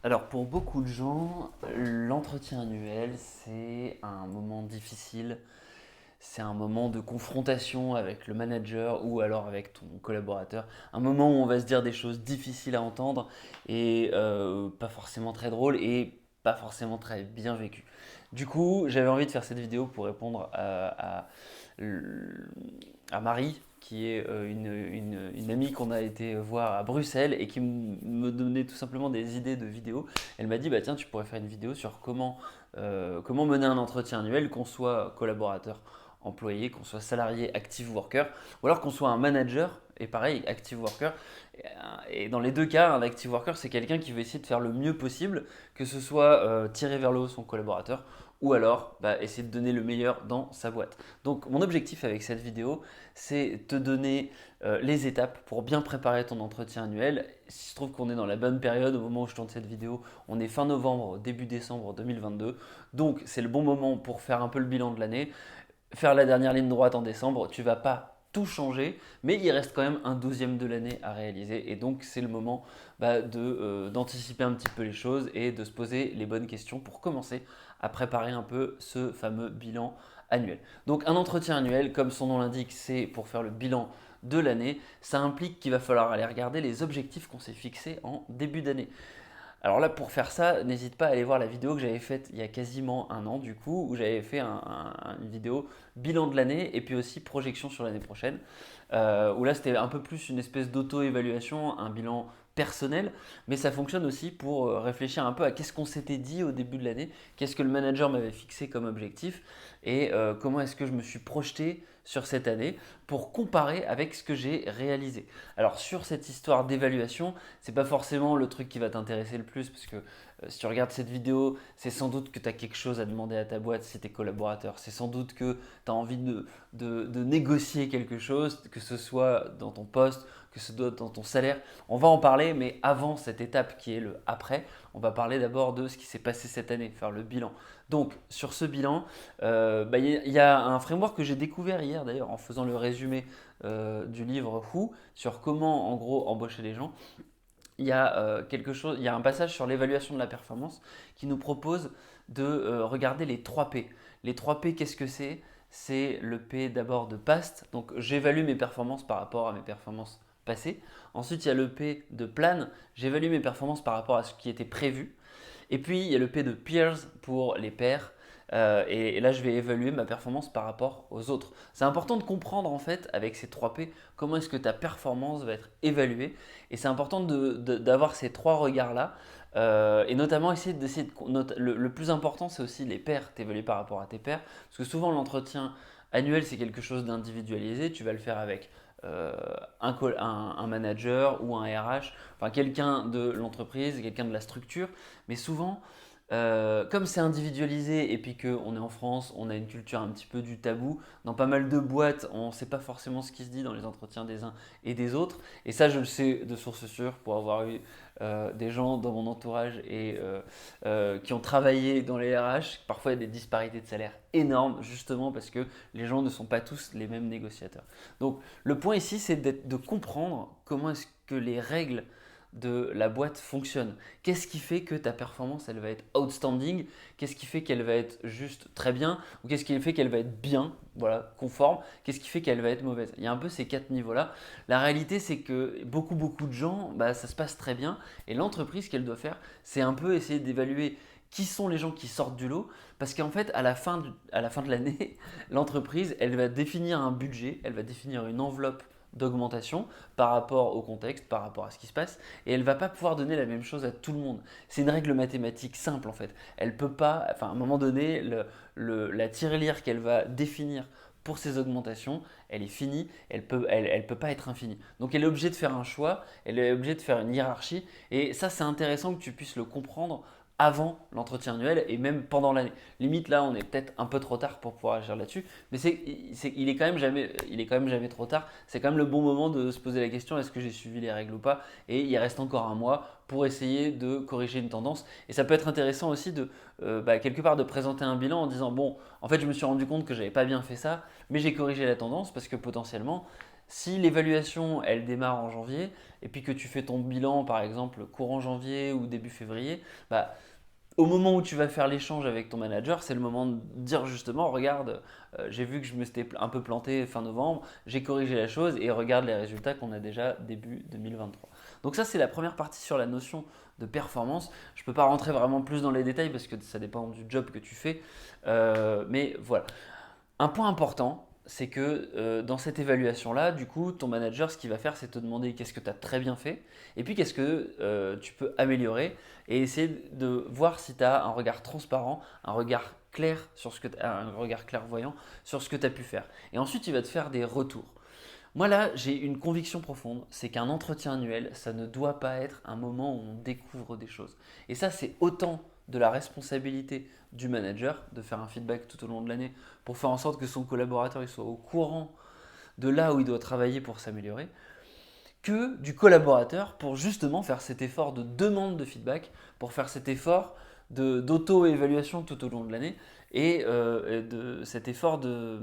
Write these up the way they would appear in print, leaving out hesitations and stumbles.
Alors pour beaucoup de gens, l'entretien annuel, c'est un moment difficile, c'est un moment de confrontation avec le manager ou alors avec ton collaborateur, un moment où on va se dire des choses difficiles à entendre et pas forcément très drôles et pas forcément très bien vécues. Du coup, j'avais envie de faire cette vidéo pour répondre à Marie, qui est une amie qu'on a été voir à Bruxelles et qui me donnait tout simplement des idées de vidéos. Elle m'a dit, bah tiens, tu pourrais faire une vidéo sur comment mener un entretien annuel, qu'on soit collaborateur, employé, qu'on soit salarié, active worker, ou alors qu'on soit un manager, et pareil, active worker. Et dans les deux cas, un active worker, c'est quelqu'un qui veut essayer de faire le mieux possible, que ce soit tirer vers le haut son collaborateur, ou alors essayer de donner le meilleur dans sa boîte. Donc mon objectif avec cette vidéo, c'est te donner les étapes pour bien préparer ton entretien annuel. Il se trouve qu'on est dans la bonne période au moment où je tourne cette vidéo. On est fin novembre, début décembre 2022. Donc c'est le bon moment pour faire un peu le bilan de l'année. Faire la dernière ligne droite en décembre, tu vas pas tout changer, mais il reste quand même un 12e de l'année à réaliser. Et donc c'est le moment d'anticiper un petit peu les choses et de se poser les bonnes questions pour commencer à préparer un peu ce fameux bilan annuel. Donc un entretien annuel, comme son nom l'indique, c'est pour faire le bilan de l'année. Ça implique qu'il va falloir aller regarder les objectifs qu'on s'est fixés en début d'année. Alors là, pour faire ça, n'hésite pas à aller voir la vidéo que j'avais faite il y a quasiment un an, du coup, où j'avais fait une vidéo bilan de l'année et puis aussi projection sur l'année prochaine. Où là, c'était un peu plus une espèce d'auto-évaluation, un bilan personnel, mais ça fonctionne aussi pour réfléchir un peu à qu'est-ce qu'on s'était dit au début de l'année, qu'est-ce que le manager m'avait fixé comme objectif et comment est-ce que je me suis projeté sur cette année pour comparer avec ce que j'ai réalisé. Alors sur cette histoire d'évaluation, c'est pas forcément le truc qui va t'intéresser le plus parce que si tu regardes cette vidéo, c'est sans doute que tu as quelque chose à demander à ta boîte si tu es collaborateur. C'est sans doute que tu as envie de négocier quelque chose, que ce soit dans ton poste, que ce soit dans ton salaire. On va en parler, mais avant cette étape qui est le après, on va parler d'abord de ce qui s'est passé cette année, faire le bilan. Donc sur ce bilan, y a un framework que j'ai découvert hier d'ailleurs en faisant le résumé du livre Who sur comment en gros embaucher les gens. Il y a un passage sur l'évaluation de la performance qui nous propose de regarder les 3 P. Les 3 P, qu'est-ce que c'est? C'est le P d'abord de past, donc j'évalue mes performances par rapport à mes performances passées. Ensuite, il y a le P de plan, j'évalue mes performances par rapport à ce qui était prévu. Et puis, il y a le P de peers pour les pairs. Et là, je vais évaluer ma performance par rapport aux autres. C'est important de comprendre en fait avec ces 3 P comment est-ce que ta performance va être évaluée. Et c'est important d'avoir ces 3 regards-là. Et notamment d'essayer le plus important, c'est aussi les pairs, t'évaluer par rapport à tes pairs. Parce que souvent, l'entretien annuel, c'est quelque chose d'individualisé. Tu vas le faire avec euh, un manager ou un RH, enfin quelqu'un de l'entreprise, quelqu'un de la structure. Mais souvent, comme c'est individualisé et puis qu'on est en France, on a une culture un petit peu du tabou. Dans pas mal de boîtes, on ne sait pas forcément ce qui se dit dans les entretiens des uns et des autres. Et ça, je le sais de source sûre pour avoir eu des gens dans mon entourage qui ont travaillé dans les RH. Parfois, il y a des disparités de salaire énormes, justement parce que les gens ne sont pas tous les mêmes négociateurs. Donc, le point ici, c'est de comprendre comment est-ce que les règles de la boîte fonctionnent. Qu'est-ce qui fait que ta performance, elle va être outstanding? Qu'est-ce qui fait qu'elle va être juste très bien? Ou qu'est-ce qui fait qu'elle va être bien, voilà, conforme? Qu'est-ce qui fait qu'elle va être mauvaise? Il y a un peu ces 4 niveaux-là. La réalité, c'est que beaucoup de gens, ça se passe très bien. Et l'entreprise, ce qu'elle doit faire, c'est un peu essayer d'évaluer qui sont les gens qui sortent du lot. Parce qu'en fait, à la fin de l'année, l'entreprise, elle va définir un budget, elle va définir une enveloppe d'augmentation par rapport au contexte, par rapport à ce qui se passe, et elle ne va pas pouvoir donner la même chose à tout le monde. C'est une règle mathématique simple en fait. Elle peut pas, enfin à un moment donné, la tirelire qu'elle va définir pour ces augmentations, elle est finie, elle peut pas être infinie. Donc elle est obligée de faire un choix, elle est obligée de faire une hiérarchie, et ça c'est intéressant que tu puisses le comprendre avant l'entretien annuel et même pendant l'année. Limite là, on est peut-être un peu trop tard pour pouvoir agir là-dessus, mais il est quand même jamais trop tard. C'est quand même le bon moment de se poser la question est-ce que j'ai suivi les règles ou pas? Et il reste encore un mois pour essayer de corriger une tendance. Et ça peut être intéressant aussi de quelque part de présenter un bilan en disant bon, en fait, je me suis rendu compte que j'avais pas bien fait ça, mais j'ai corrigé la tendance parce que potentiellement Si l'évaluation, elle démarre en janvier, et puis que tu fais ton bilan, par exemple, courant janvier ou début février, bah, au moment où tu vas faire l'échange avec ton manager, c'est le moment de dire justement, regarde, j'ai vu que je me suis un peu planté fin novembre, j'ai corrigé la chose et regarde les résultats qu'on a déjà début 2023. Donc ça, c'est la première partie sur la notion de performance. Je ne peux pas rentrer vraiment plus dans les détails parce que ça dépend du job que tu fais. Mais voilà. Un point important, c'est que dans cette évaluation-là, du coup, ton manager, ce qu'il va faire, c'est te demander qu'est-ce que tu as très bien fait, et puis qu'est-ce que tu peux améliorer, et essayer de voir si tu as un regard transparent, un regard clair sur ce que un regard clairvoyant sur ce que tu as pu faire. Et ensuite, il va te faire des retours. Moi là, j'ai une conviction profonde, c'est qu'un entretien annuel, ça ne doit pas être un moment où on découvre des choses. Et ça, c'est autant de la responsabilité du manager de faire un feedback tout au long de l'année pour faire en sorte que son collaborateur il soit au courant de là où il doit travailler pour s'améliorer, que du collaborateur pour justement faire cet effort de demande de feedback, pour faire cet effort d'auto-évaluation tout au long de l'année et de cet effort de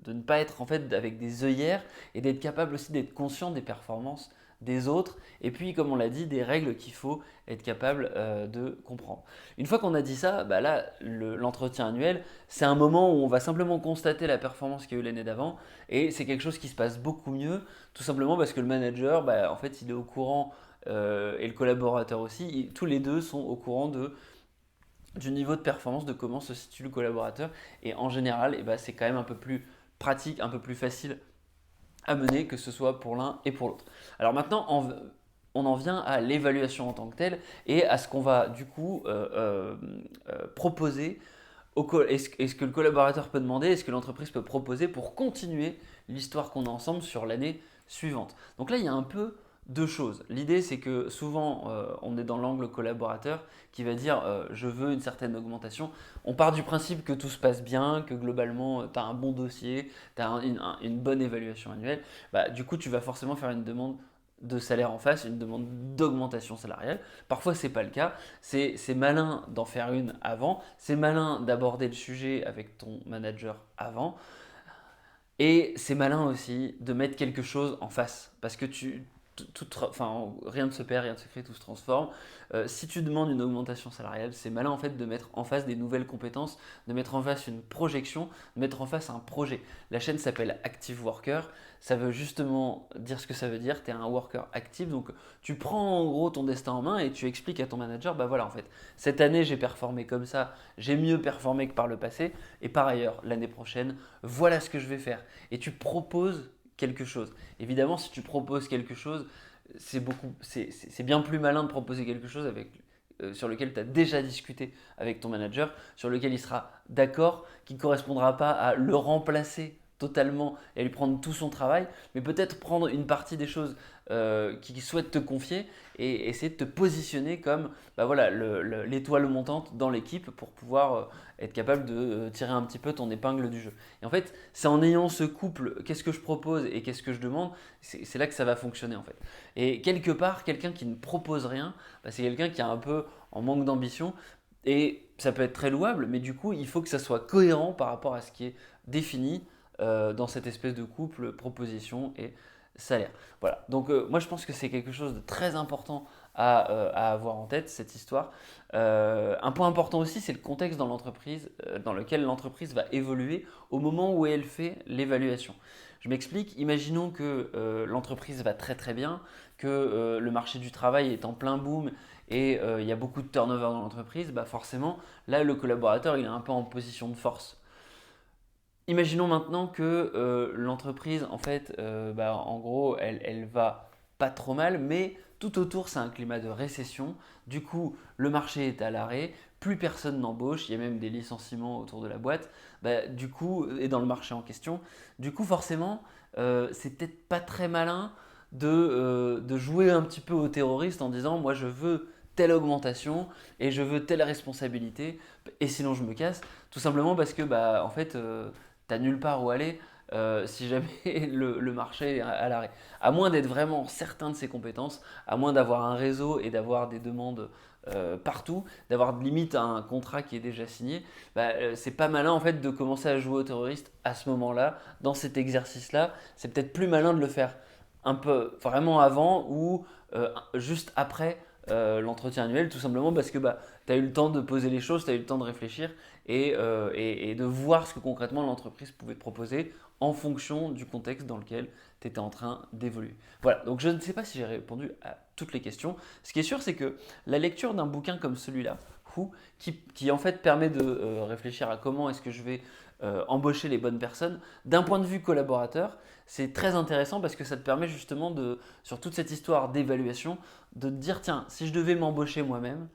ne pas être en fait avec des œillères et d'être capable aussi d'être conscient des performances des autres et puis comme on l'a dit des règles qu'il faut être capable de comprendre. Une fois qu'on a dit ça, bah là l'entretien annuel c'est un moment où on va simplement constater la performance qu'il y a eu l'année d'avant et c'est quelque chose qui se passe beaucoup mieux tout simplement parce que le manager bah, en fait il est au courant et le collaborateur aussi, tous les deux sont au courant du niveau de performance, de comment se situe le collaborateur. Et en général, eh ben, c'est quand même un peu plus pratique, un peu plus facile à mener, que ce soit pour l'un et pour l'autre. Alors maintenant, on en vient à l'évaluation en tant que telle et à ce qu'on va du coup proposer. Est-ce que le collaborateur peut demander, est-ce que l'entreprise peut proposer pour continuer l'histoire qu'on a ensemble sur l'année suivante. Donc là, il y a un peu deux choses. L'idée, c'est que souvent, on est dans l'angle collaborateur qui va dire je veux une certaine augmentation. On part du principe que tout se passe bien, que globalement, tu as un bon dossier, tu as une bonne évaluation annuelle. Bah, du coup, tu vas forcément faire une demande de salaire en face, une demande d'augmentation salariale. Parfois, ce n'est pas le cas. C'est malin d'en faire une avant. C'est malin d'aborder le sujet avec ton manager avant. Et c'est malin aussi de mettre quelque chose en face. Parce que enfin, rien ne se perd, rien ne se crée, tout se transforme. Si tu demandes une augmentation salariale, c'est malin en fait de mettre en face des nouvelles compétences, de mettre en face une projection, de mettre en face un projet. La chaîne s'appelle Active Worker. Ça veut justement dire ce que ça veut dire. Tu es un worker actif, donc tu prends en gros ton destin en main et tu expliques à ton manager, bah voilà en fait, cette année j'ai performé comme ça, j'ai mieux performé que par le passé, et par ailleurs, l'année prochaine, voilà ce que je vais faire. Et tu proposes quelque chose. Évidemment, si tu proposes quelque chose, c'est bien plus malin de proposer quelque chose sur lequel tu as déjà discuté avec ton manager, sur lequel il sera d'accord, qui ne correspondra pas à le remplacer totalement et à lui prendre tout son travail, mais peut-être prendre une partie des choses qu'il souhaite te confier et essayer de te positionner comme bah voilà, l'étoile montante dans l'équipe pour pouvoir être capable de tirer un petit peu ton épingle du jeu. Et en fait, c'est en ayant ce couple, qu'est-ce que je propose et qu'est-ce que je demande, c'est là que ça va fonctionner en fait. Et quelque part, quelqu'un qui ne propose rien, bah, c'est quelqu'un qui est un peu en manque d'ambition et ça peut être très louable, mais du coup, il faut que ça soit cohérent par rapport à ce qui est défini dans cette espèce de couple proposition et salaire. Voilà, donc moi je pense que c'est quelque chose de très important à avoir en tête, cette histoire. Un point important aussi, c'est le contexte dans l'entreprise, dans lequel l'entreprise va évoluer au moment où elle fait l'évaluation. Je m'explique, imaginons que l'entreprise va très très bien, que le marché du travail est en plein boom et il y a beaucoup de turnover dans l'entreprise, bah forcément, là le collaborateur il est un peu en position de force. Imaginons maintenant que l'entreprise, en fait, bah, en gros, elle va pas trop mal, mais tout autour, c'est un climat de récession. Du coup, le marché est à l'arrêt, plus personne n'embauche, il y a même des licenciements autour de la boîte, bah, du coup, et dans le marché en question. Du coup, forcément, c'est peut-être pas très malin de jouer un petit peu aux terroristes en disant, moi, je veux telle augmentation et je veux telle responsabilité, et sinon je me casse, tout simplement parce que, bah, en fait, t'as nulle part où aller. si jamais le marché est à l'arrêt. À moins d'être vraiment certain de ses compétences, à moins d'avoir un réseau et d'avoir des demandes partout, d'avoir limite un contrat qui est déjà signé, c'est pas malin en fait de commencer à jouer au terroriste à ce moment-là, dans cet exercice-là. C'est peut-être plus malin de le faire un peu vraiment avant ou juste après l'entretien annuel, tout simplement parce que tu as eu le temps de poser les choses, tu as eu le temps de réfléchir et de voir ce que concrètement l'entreprise pouvait te proposer en fonction du contexte dans lequel tu étais en train d'évoluer. Voilà, donc je ne sais pas si j'ai répondu à toutes les questions. Ce qui est sûr, c'est que la lecture d'un bouquin comme celui-là, qui en fait permet de réfléchir à comment est-ce que je vais embaucher les bonnes personnes, d'un point de vue collaborateur, c'est très intéressant parce que ça te permet justement sur toute cette histoire d'évaluation, de te dire, tiens, si je devais m'embaucher moi-même,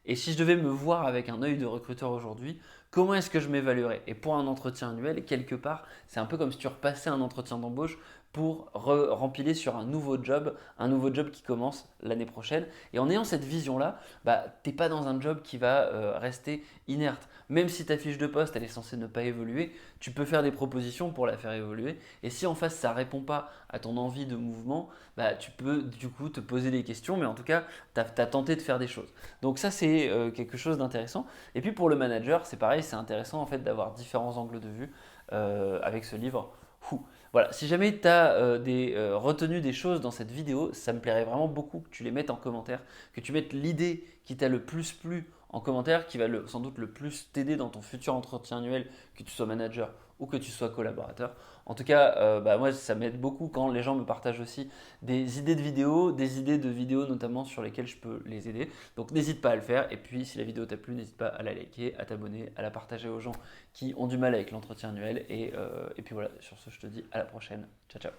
et si je devais me voir avec un œil de recruteur aujourd'hui, comment est-ce que je m'évaluerais? Et pour un entretien annuel, quelque part, c'est un peu comme si tu repassais un entretien d'embauche pour rempiler sur un nouveau job qui commence l'année prochaine. Et en ayant cette vision-là, tu n'es pas dans un job qui va rester inerte. Même si ta fiche de poste, elle est censée ne pas évoluer, tu peux faire des propositions pour la faire évoluer. Et si en face, ça ne répond pas à ton envie de mouvement, tu peux du coup te poser des questions, mais en tout cas, tu as tenté de faire des choses. Donc ça, c'est quelque chose d'intéressant. Et puis pour le manager, c'est pareil, c'est intéressant en fait d'avoir différents angles de vue avec ce livre. Voilà, si jamais tu as retenu des choses dans cette vidéo, ça me plairait vraiment beaucoup que tu les mettes en commentaire, que tu mettes l'idée qui t'a le plus plu en commentaire, qui va sans doute le plus t'aider dans ton futur entretien annuel, que tu sois manager ou que tu sois collaborateur. En tout cas, moi, ça m'aide beaucoup quand les gens me partagent aussi des idées de vidéos notamment sur lesquelles je peux les aider. Donc n'hésite pas à le faire. Et puis si la vidéo t'a plu, n'hésite pas à la liker, à t'abonner, à la partager aux gens qui ont du mal avec l'entretien annuel. Et puis voilà, sur ce, je te dis à la prochaine. Ciao, ciao.